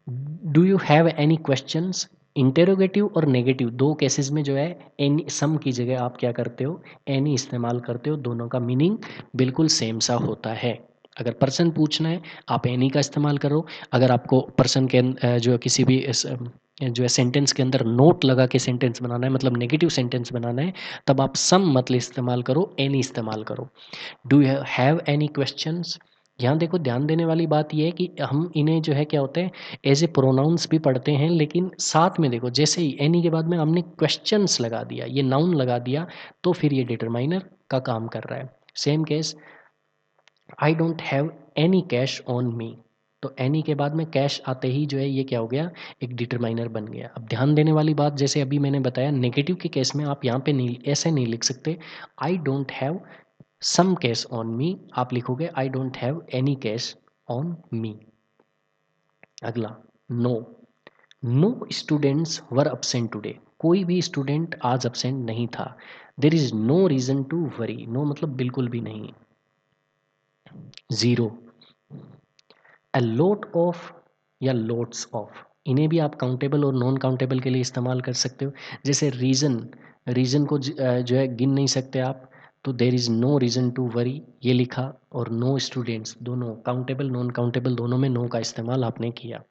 [SPEAKER 1] Do you have any questions. Interrogative और नेगेटिव दो केसेस में जो है एनी सम की जगह आप क्या करते हो, एनी इस्तेमाल करते हो। दोनों का मीनिंग बिल्कुल सेम सा होता है। अगर पर्सन पूछना है आप एनी का इस्तेमाल करो। अगर आपको पर्सन के जो किसी भी जो है सेंटेंस के अंदर नोट लगा के सेंटेंस बनाना है, मतलब नेगेटिव सेंटेंस बनाना है, तब आप सम मत इस्तेमाल करो, एनी इस्तेमाल करो। Do you have any questions. यहाँ देखो, ध्यान देने वाली बात यह है कि हम इन्हें जो है क्या होते हैं, एज ए प्रोनाउंस भी पढ़ते हैं, लेकिन साथ में देखो जैसे ही एनी के बाद में हमने क्वेश्चंस लगा दिया, ये नाउन लगा दिया, तो फिर ये डिटरमाइनर का काम कर रहा है। Same case, I don't have any cash on मी। तो एनी के बाद में कैश आते ही जो है ये क्या हो गया, एक डिटरमाइनर बन गया। अब ध्यान देने वाली बात, जैसे अभी मैंने बताया नेगेटिव के केस में आप यहाँ पे नहीं, ऐसे नहीं लिख सकते I don't have some cash on me, आप लिखोगे I don't have any cash on me. अगला, no. No students were absent today, कोई भी स्टूडेंट आज अपसेंट नहीं था। There is no reason to worry, no मतलब बिल्कुल भी नहीं। जीरो। अ लॉट ऑफ या लॉट्स ऑफ, इन्हें भी आप काउंटेबल और नॉन काउंटेबल के लिए इस्तेमाल कर सकते हो। जैसे रीज़न, रीज़न को जो है गिन नहीं सकते आप, तो there is no reason to worry ये लिखा। और नो स्टूडेंट्स, दोनों काउंटेबल नॉन काउंटेबल दोनों में नो का इस्तेमाल आपने किया।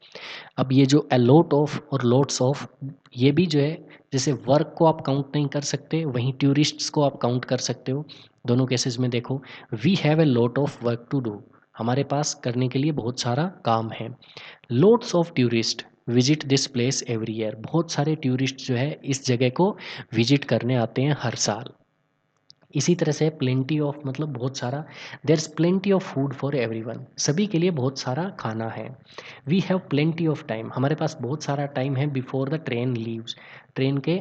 [SPEAKER 1] अब ये जो अलॉट ऑफ और लॉट्स ऑफ, ये भी जो है, जैसे वर्क को आप काउंट नहीं कर सकते, वहीं टूरिस्ट्स को आप काउंट कर सकते हो। दोनों केसेस में देखो, we have a lot of work to do, हमारे पास करने के लिए बहुत सारा काम है। Lots of tourist visit this place every year, बहुत सारे टूरिस्ट जो है इस जगह को विजिट करने आते हैं हर साल। इसी तरह से प्लेंटी ऑफ मतलब बहुत सारा, there is plenty of food for everyone, सभी के लिए बहुत सारा खाना है। We have plenty of time, हमारे पास बहुत सारा टाइम है before the train leaves, train के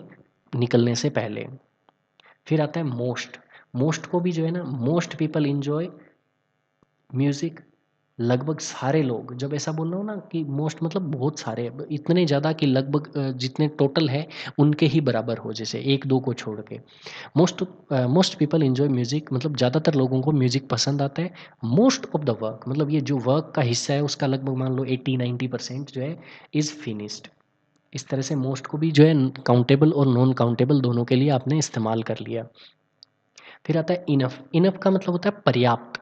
[SPEAKER 1] निकलने से पहले। फिर आता है मोस्ट। मोस्ट को भी जो है ना, मोस्ट पीपल इंजॉय म्यूजिक, लगभग सारे लोग, जब ऐसा बोल रहा हूँ ना कि मोस्ट मतलब बहुत सारे, इतने ज़्यादा कि लगभग जितने टोटल है उनके ही बराबर हो, जैसे एक दो को छोड़ के। Most most people enjoy music, मतलब ज़्यादातर लोगों को म्यूजिक पसंद आता है। मोस्ट ऑफ द वर्क, मतलब ये जो वर्क का हिस्सा है उसका लगभग मान लो 80-90% जो है इज़ फिनिश्ड। इस तरह से मोस्ट को भी जो है काउंटेबल और नॉन काउंटेबल दोनों के लिए आपने इस्तेमाल कर लिया। फिर आता है इनफ। इनफ का मतलब होता है पर्याप्त।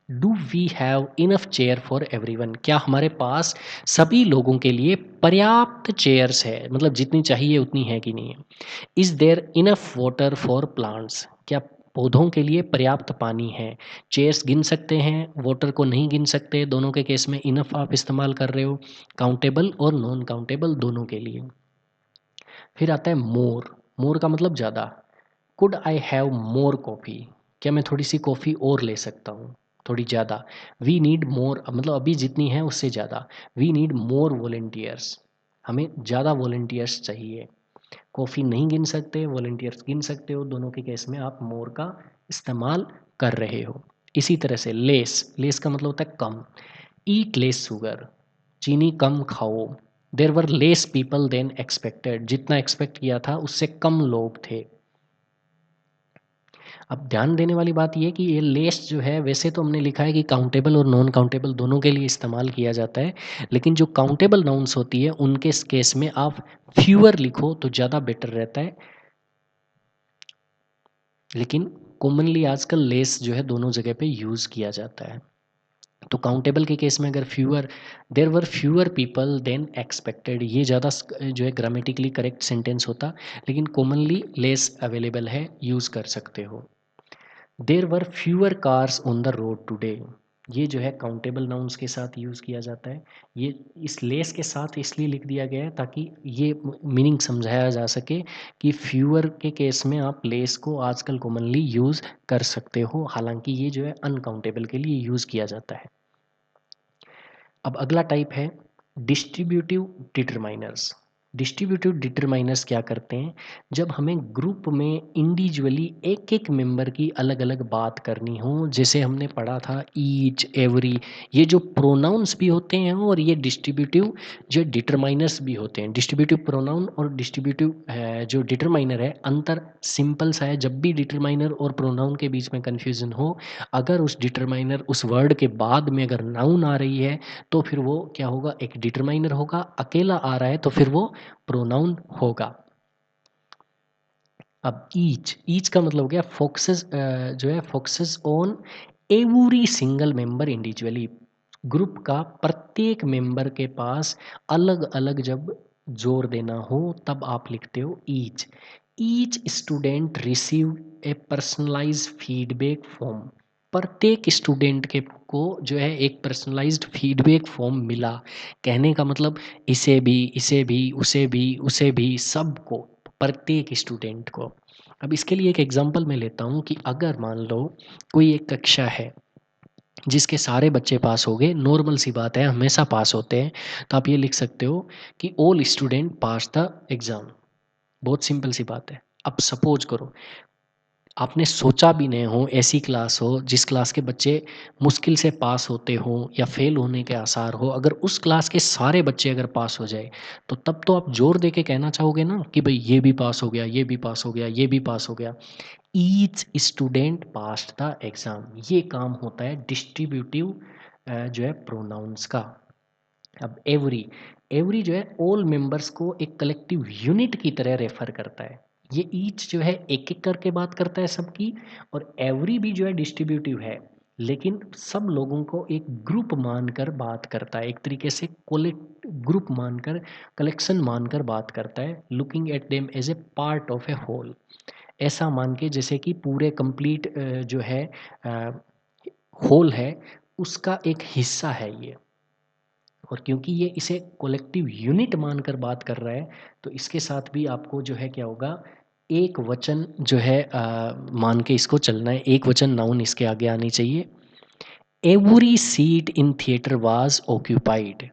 [SPEAKER 1] Do we have enough chair for everyone, क्या हमारे पास सभी लोगों के लिए पर्याप्त चेयर्स है, मतलब जितनी चाहिए उतनी है कि नहीं है। Is there enough water for plants, क्या पौधों के लिए पर्याप्त पानी है। चेयर्स गिन सकते हैं, वाटर को नहीं गिन सकते, दोनों के केस में इनफ आप इस्तेमाल कर रहे हो, काउंटेबल और नॉन काउंटेबल दोनों के लिए। फिर आता है मोर। मोर का मतलब ज़्यादा। Could I have more coffee, क्या मैं थोड़ी सी कॉफ़ी और ले सकता हूँ, थोड़ी ज़्यादा। वी नीड मोर, मतलब अभी जितनी है उससे ज़्यादा। वी नीड मोर वॉलेंटियर्स, हमें ज़्यादा वॉलेंटियर्स चाहिए। कॉफ़ी नहीं गिन सकते, वॉलेंटियर्स गिन सकते हो, दोनों के केस में आप मोर का इस्तेमाल कर रहे हो। इसी तरह से लेस। लेस का मतलब होता है कम। ईट लेस शुगर, चीनी कम खाओ। There were less people than expected, जितना एक्सपेक्ट किया था उससे कम लोग थे। अब ध्यान देने वाली बात ये कि ये लेस जो है, वैसे तो हमने लिखा है कि काउंटेबल और नॉन काउंटेबल दोनों के लिए इस्तेमाल किया जाता है, लेकिन जो काउंटेबल नाउन्स होती है उनके केस में आप फ्यूअर लिखो तो ज़्यादा बेटर रहता है। लेकिन कॉमनली आजकल लेस जो है दोनों जगह पे यूज़ किया जाता है। तो काउंटेबल के केस में अगर fewer, there were fewer people than expected, ये ज़्यादा जो है ग्रामेटिकली करेक्ट सेंटेंस होता, लेकिन कॉमनली लेस अवेलेबल है, यूज़ कर सकते हो। There were fewer cars on the road today, ये जो है काउंटेबल नाउन्स के साथ यूज़ किया जाता है। ये इस लेस के साथ इसलिए लिख दिया गया है ताकि ये मीनिंग समझाया जा सके कि फ्यूअर के केस में आप लेस को आजकल कॉमनली यूज़ कर सकते हो, हालांकि ये जो है अनकाउंटेबल के लिए यूज़ किया जाता है। अब अगला टाइप है डिस्ट्रीब्यूटिव डिटरमाइनर्स। डिस्ट्रीब्यूटिव डिटरमाइनर्स क्या करते हैं, जब हमें ग्रुप में इंडिविजुअली एक एक मेंबर की अलग अलग बात करनी हो, जैसे हमने पढ़ा था ईच, एवरी, ये जो प्रोनाउंस भी होते हैं और ये डिस्ट्रीब्यूटिव जो डिटरमाइनर्स भी होते हैं। डिस्ट्रीब्यूटिव प्रोनाउन और डिस्ट्रीब्यूटिव जो डिटरमाइनर है, अंतर सिंपल सा है। जब भी डिटरमाइनर और प्रोनाउन के बीच में कन्फ्यूजन हो, अगर उस डिटरमाइनर उस वर्ड के बाद में अगर नाउन आ रही है तो फिर वो क्या होगा, एक डिटरमाइनर होगा। अकेला आ रहा है तो फिर वो प्रोनाउन होगा। अब ईच, ईच का मतलब हो गया फोकसेस, जो है focuses on every single member individually. Group का प्रत्येक मेंबर के पास अलग अलग जब जोर देना हो तब आप लिखते हो each. Each student receive a personalize feedback form, प्रत्येक स्टूडेंट के को जो है एक पर्सनलाइज्ड फीडबैक फॉर्म मिला। कहने का मतलब इसे भी, इसे भी, उसे भी, सबको, प्रत्येक स्टूडेंट को। अब इसके लिए एक एग्जांपल मैं लेता हूँ कि अगर मान लो कोई एक कक्षा है जिसके सारे बच्चे पास हो गए, नॉर्मल सी बात है, हमेशा पास होते हैं, तो आप ये लिख सकते हो कि all student pass the exam. बहुत सिंपल सी बात है। अब सपोज करो आपने सोचा भी नहीं हो ऐसी क्लास हो जिस क्लास के बच्चे मुश्किल से पास होते हो या फेल होने के आसार हो, अगर उस क्लास के सारे बच्चे अगर पास हो जाए तो तब तो आप जोर दे के कहना चाहोगे ना कि भाई ये भी पास हो गया, ये भी पास हो गया, ये भी पास हो गया। Each student passed the exam, ये काम होता है डिस्ट्रीब्यूटिव जो है प्रोनाउंस का। अब एवरी, एवरी जो है ऑल मेंबर्स को एक कलेक्टिव यूनिट की तरह रेफर करता है। ये ईच जो है एक एक करके बात करता है सबकी, और एवरी भी जो है डिस्ट्रीब्यूटिव है, लेकिन सब लोगों को एक ग्रुप मानकर बात करता है, एक तरीके से ग्रुप मानकर, कलेक्शन मानकर बात करता है। Looking at them as a part of a whole, ऐसा मान के जैसे कि पूरे कंप्लीट जो है होल है उसका एक हिस्सा है ये। और क्योंकि ये इसे कलेक्टिव यूनिट मानकर बात कर रहा है तो इसके साथ भी आपको जो है क्या होगा, एक वचन जो है मान के इसको चलना है। एक वचन नाउन इसके आगे आनी चाहिए। Every seat in theatre was occupied,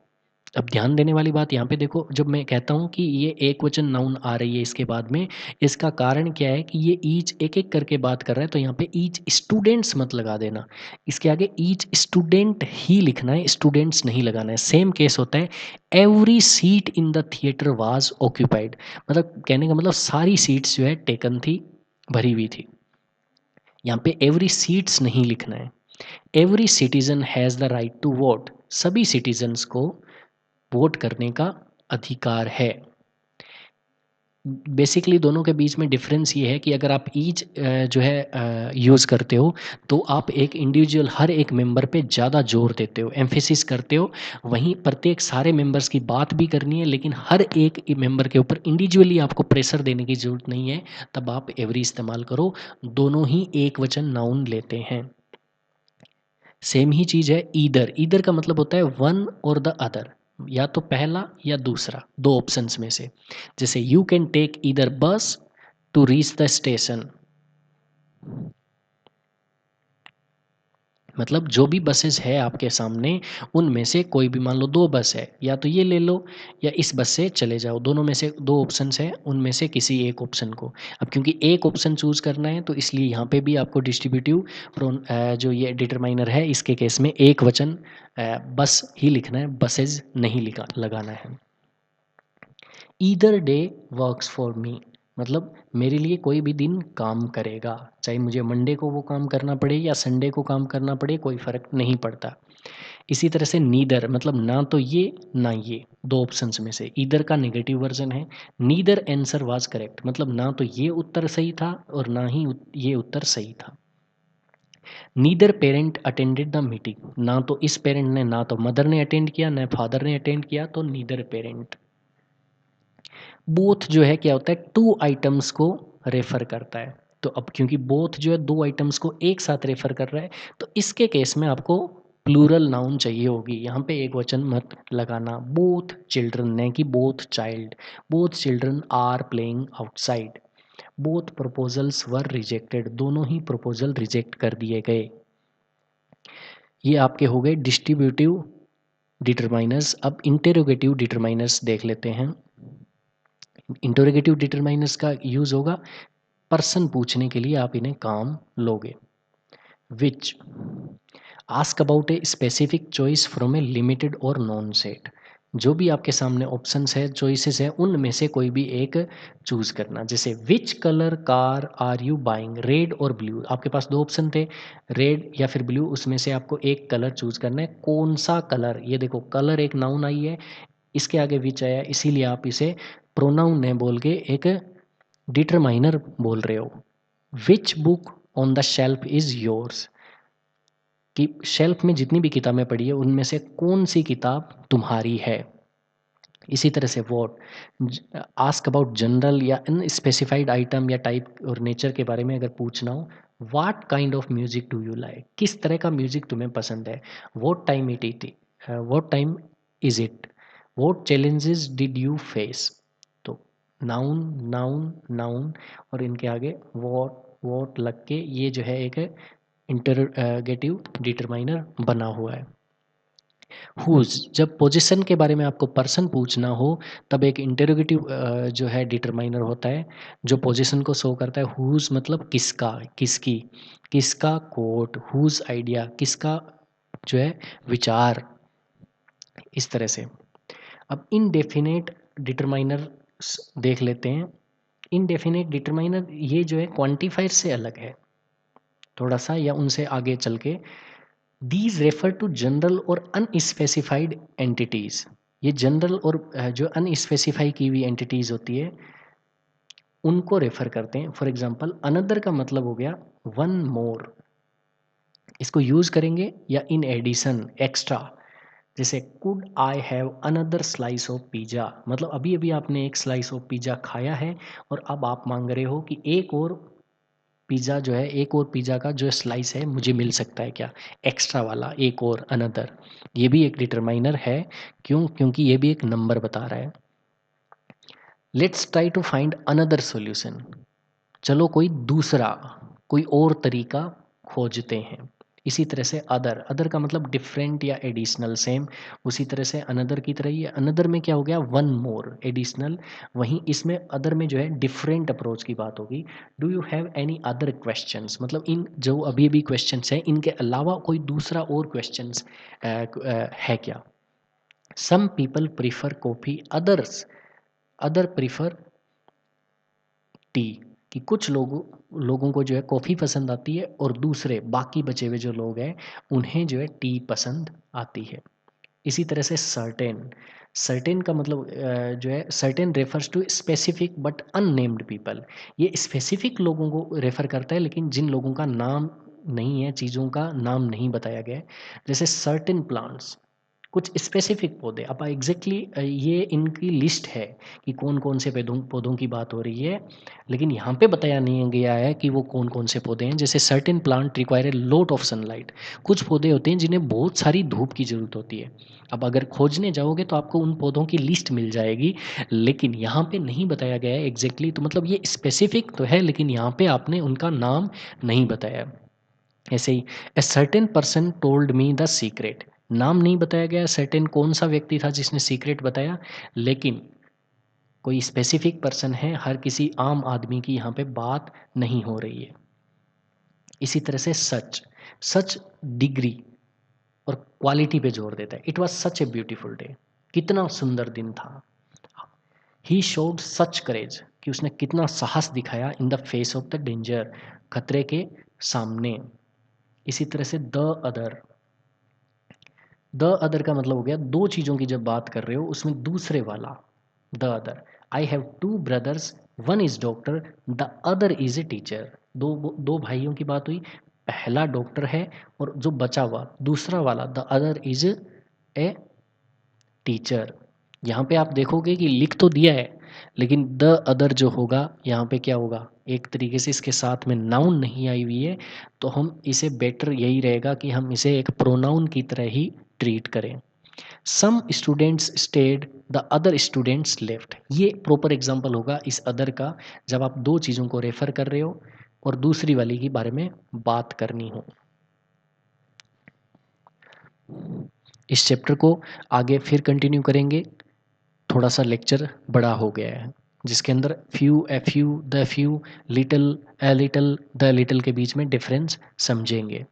[SPEAKER 1] अब ध्यान देने वाली बात यहाँ पे देखो, जब मैं कहता हूँ कि ये एक वचन नाउन आ रही है इसके बाद में, इसका कारण क्या है कि ये ईच एक एक करके बात कर रहा है, तो यहाँ पे ईच स्टूडेंट्स मत लगा देना, इसके आगे ईच स्टूडेंट ही लिखना है, स्टूडेंट्स नहीं लगाना है। सेम केस होता है every seat in the theatre was occupied, मतलब कहने का मतलब सारी सीट्स जो है टेकन थी, भरी हुई थी। यहाँ पे एवरी सीट्स नहीं लिखना है। Every citizen has the right to vote, सभी सिटीजन्स को वोट करने का अधिकार है। बेसिकली दोनों के बीच में डिफरेंस ये है कि अगर आप ईच जो है यूज़ करते हो, तो आप एक इंडिविजुअल हर एक मेंबर पे ज़्यादा जोर देते हो, एम्फेसिस करते हो। वहीं प्रत्येक सारे मेंबर्स की बात भी करनी है, लेकिन हर एक मेंबर के ऊपर इंडिविजुअली आपको प्रेशर देने की ज़रूरत नहीं है, तब आप एवरी इस्तेमाल करो। दोनों ही एक वचन नाउन लेते हैं। सेम ही चीज़ है ईदर, ईदर का मतलब होता है वन और द अदर, या तो पहला या दूसरा, दो ऑप्शंस में से। जैसे यू कैन टेक ईदर बस टू रीच द स्टेशन, मतलब जो भी बसेस है आपके सामने उनमें से कोई भी, मान लो दो बस है, या तो ये ले लो या इस बस से चले जाओ, दोनों में से दो ऑप्शंस है, उनमें से किसी एक ऑप्शन को। अब क्योंकि एक ऑप्शन चूज करना है, तो इसलिए यहाँ पे भी आपको डिस्ट्रीब्यूटिव जो ये डिटरमाइनर है, इसके केस में एक वचन बस ही लिखना है, बसेज नहीं लिखा लगाना है। Either day works for me, मतलब मेरे लिए कोई भी दिन काम करेगा, चाहे मुझे मंडे को वो काम करना पड़े या संडे को काम करना पड़े, कोई फ़र्क नहीं पड़ता। इसी तरह से नीदर, मतलब ना तो ये ना ये, दो ऑप्शंस में से ईदर का नेगेटिव वर्जन है। नीदर आंसर वाज करेक्ट, मतलब ना तो ये उत्तर सही था और ना ही ये उत्तर सही था। Neither parent attended the meeting, ना तो इस पेरेंट ने, ना तो मदर ने अटेंड किया, ना फादर ने अटेंड किया, तो नीदर पेरेंट। बोथ जो है क्या होता है, टू आइटम्स को रेफर करता है, तो अब क्योंकि बोथ जो है दो आइटम्स को एक साथ रेफर कर रहा है, तो इसके केस में आपको प्लूरल नाउन चाहिए होगी, यहाँ पे एक वचन मत लगाना। बोथ चिल्ड्रन, नहीं कि both child, both children are playing outside. Both proposals were rejected, दोनों ही प्रपोजल रिजेक्ट कर दिए गए। ये आपके हो गए डिस्ट्रीब्यूटिव डिटरमाइनर्स। अब इंटेरोगेटिव डिटरमाइनर्स देख लेते हैं। इंटरोगेटिव डिटरमाइनर्स का यूज होगा पर्सन पूछने के लिए, आप इन्हें काम लोगे। Which, ask about a specific choice from a limited or known set, जो भी आपके सामने ऑप्शंस है, चॉइसेस है, उनमें से कोई भी एक चूज करना। जैसे which colour car are you buying, red और ब्लू, आपके पास दो ऑप्शन थे, रेड या फिर ब्लू, उसमें से आपको एक कलर चूज करना है। कौन सा कलर, ये देखो कलर एक नाउन आई है, इसके आगे विच आया, इसीलिए आप इसे प्रोनाउन ने बोल के एक डिटरमाइनर बोल रहे हो। Which book on the shelf is yours, कि शेल्फ में जितनी भी किताबें पड़ी है उनमें से कौन सी किताब तुम्हारी है। इसी तरह से वॉट, आस्क अबाउट जनरल या अनस्पेसिफाइड आइटम या टाइप और नेचर के बारे में अगर पूछना हो, what kind of music do you like, किस तरह का म्यूजिक तुम्हें पसंद है। What time it, what time is it, what challenges did you face. तो नाउन नाउन नाउन और इनके आगे वॉट वॉट लग के ये जो है एक इंटरगेटिव डिटरमाइनर बना हुआ है। हुज, जब पोजीशन के बारे में आपको पर्सन पूछना हो, तब एक इंटेरोगेटिव जो है डिटरमाइनर होता है जो पोजीशन को शो करता है। हुज मतलब किसका, किसकी, किसका कोट, हुज आइडिया, किसका जो है विचार, इस तरह से। अब इनडेफिनेट डिटरमाइनर देख लेते हैं। इनडेफिनेट डिटरमाइनर ये जो है क्वांटिफायर से अलग है थोड़ा सा, या उनसे आगे चल के। दीज रेफर टू जनरल और अनस्पेसिफाइड एंटिटीज, ये जनरल और जो अनस्पेसिफाई की हुई एंटिटीज होती है उनको रेफर करते हैं। फॉर एग्जांपल अनदर का मतलब हो गया वन मोर, इसको यूज करेंगे या इन एडिशन, एक्स्ट्रा। जैसे could I have another slice of pizza, मतलब अभी अभी आपने एक स्लाइस ऑफ पिज़्ज़ा खाया है और अब आप मांग रहे हो कि एक और पिज़्ज़ा जो है, एक और पिज़्ज़ा का जो स्लाइस है मुझे मिल सकता है क्या, एक्स्ट्रा वाला, एक और अनदर। ये भी एक डिटरमाइनर है, क्यों, क्योंकि ये भी एक नंबर बता रहा है। Let's try to find another solution, चलो कोई दूसरा, कोई और तरीका खोजते हैं। इसी तरह से अदर, अदर का मतलब डिफरेंट या एडिशनल, सेम उसी तरह से अनदर की तरह ही अनदर में क्या हो गया, वन मोर एडिशनल। वहीं इसमें अदर में जो है डिफरेंट अप्रोच की बात होगी। Do you have any other questions, मतलब इन जो अभी अभी क्वेश्चंस हैं इनके अलावा कोई दूसरा और क्वेश्चंस है क्या। Some people prefer coffee, others other prefer tea, कि कुछ लोगों को जो है कॉफ़ी पसंद आती है और दूसरे बाकी बचे हुए जो लोग हैं उन्हें जो है टी पसंद आती है। इसी तरह से सर्टेन, सर्टेन का मतलब जो है certain refers to specific but unnamed people, ये स्पेसिफिक लोगों को रेफर करता है लेकिन जिन लोगों का नाम नहीं है, चीज़ों का नाम नहीं बताया गया है। जैसे सर्टेन प्लांट्स, कुछ स्पेसिफिक पौधे, अब एग्जैक्टली ये इनकी लिस्ट है कि कौन कौन से पौधों पौधों की बात हो रही है, लेकिन यहाँ पे बताया नहीं गया है कि वो कौन कौन से पौधे हैं। जैसे certain plant require a lot of sunlight, कुछ पौधे होते हैं जिन्हें बहुत सारी धूप की ज़रूरत होती है। अब अगर खोजने जाओगे तो आपको उन पौधों की लिस्ट मिल जाएगी, लेकिन यहाँ पे नहीं बताया गया है एग्जैक्टली, तो मतलब ये स्पेसिफिक तो है लेकिन यहाँ पे आपने उनका नाम नहीं बताया। ऐसे ही a certain person told me the secret, नाम नहीं बताया गया सर्टेन कौन सा व्यक्ति था जिसने सीक्रेट बताया, लेकिन कोई स्पेसिफिक पर्सन है, हर किसी आम आदमी की यहाँ पे बात नहीं हो रही है। इसी तरह से सच, सच डिग्री और क्वालिटी पे जोर देता है। It was such a beautiful day, कितना सुंदर दिन था। ही शोड सच करेज, कि उसने कितना साहस दिखाया in the face of the danger, खतरे के सामने। इसी तरह से द अदर, द अदर का मतलब हो गया दो चीज़ों की जब बात कर रहे हो उसमें दूसरे वाला, the other. I have two brothers, one is doctor, the other is a teacher. दो दो भाइयों की बात हुई, पहला डॉक्टर है और जो बचा हुआ दूसरा वाला the other is a teacher. यहाँ पे आप देखोगे कि लिख तो दिया है लेकिन द अदर जो होगा यहाँ पे क्या होगा, एक तरीके से इसके साथ में नाउन नहीं आई हुई है, तो हम इसे बेटर यही रहेगा कि हम इसे एक प्रोनाउन की तरह ही ट्रीट करें। Some students stayed, the other students left, ये प्रॉपर एग्जाम्पल होगा इस अदर का जब आप दो चीज़ों को रेफर कर रहे हो और दूसरी वाली के बारे में बात करनी हो। इस चैप्टर को आगे फिर कंटिन्यू करेंगे, थोड़ा सा लेक्चर बड़ा हो गया है जिसके अंदर few, a few, the few, little, a little, the little के बीच में डिफरेंस समझेंगे।